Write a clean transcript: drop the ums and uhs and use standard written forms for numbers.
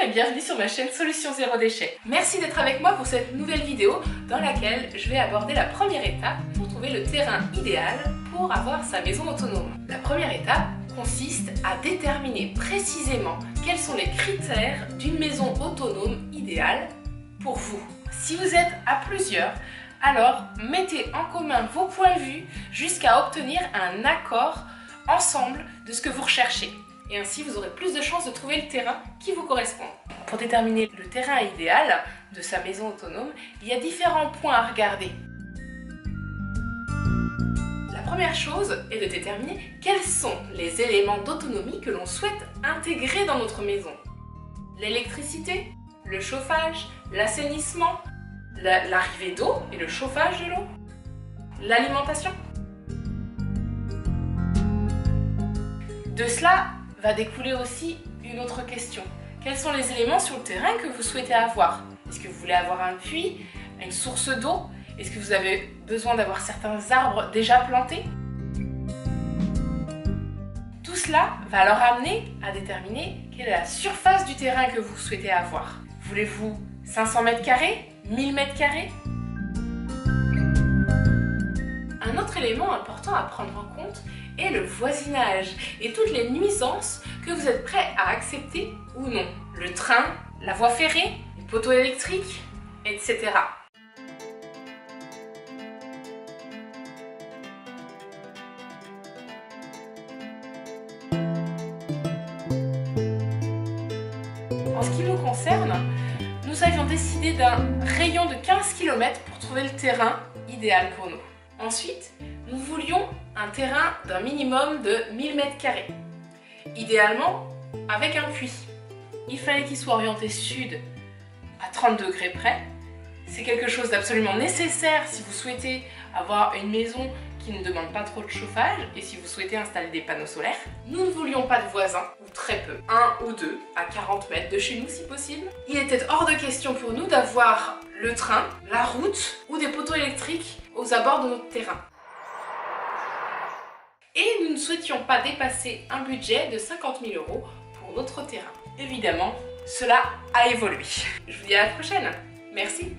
et bienvenue sur ma chaîne Solutions Zéro Déchet. Merci d'être avec moi pour cette nouvelle vidéo dans laquelle je vais aborder la première étape pour trouver le terrain idéal pour avoir sa maison autonome. La première étape consiste à déterminer précisément quels sont les critères d'une maison autonome idéale pour vous. Si vous êtes à plusieurs, alors mettez en commun vos points de vue jusqu'à obtenir un accord ensemble de ce que vous recherchez. Et ainsi, vous aurez plus de chances de trouver le terrain qui vous correspond. Pour déterminer le terrain idéal de sa maison autonome, il y a différents points à regarder. La première chose est de déterminer quels sont les éléments d'autonomie que l'on souhaite intégrer dans notre maison. L'électricité, le chauffage, l'assainissement, l'arrivée d'eau et le chauffage de l'eau, l'alimentation. De cela va découler aussi une autre question. Quels sont les éléments sur le terrain que vous souhaitez avoir? Est-ce que vous voulez avoir un puits, une source d'eau? Est-ce que vous avez besoin d'avoir certains arbres déjà plantés? Tout cela va alors amener à déterminer quelle est la surface du terrain que vous souhaitez avoir. Voulez-vous 500 mètres carrés? 1000 mètres carrés? Un autre élément important à prendre en compte est le voisinage et toutes les nuisances que vous êtes prêt à accepter ou non. Le train, la voie ferrée, les poteaux électriques, etc. En ce qui nous concerne, nous avions décidé d'un rayon de 15 km pour trouver le terrain idéal pour nous. Ensuite, nous voulions un terrain d'un minimum de 1000 m². Idéalement, avec un puits. Il fallait qu'il soit orienté sud à 30 degrés près. C'est quelque chose d'absolument nécessaire si vous souhaitez avoir une maison qui ne demande pas trop de chauffage et si vous souhaitez installer des panneaux solaires. Nous ne voulions pas de voisins, ou très peu, un ou deux, à 40 mètres de chez nous si possible. Il était hors de question pour nous d'avoir le train, la route ou des poteaux électriques aux abords de notre terrain. Et nous ne souhaitions pas dépasser un budget de 50 000 € pour notre terrain. Évidemment, cela a évolué. Je vous dis à la prochaine. Merci.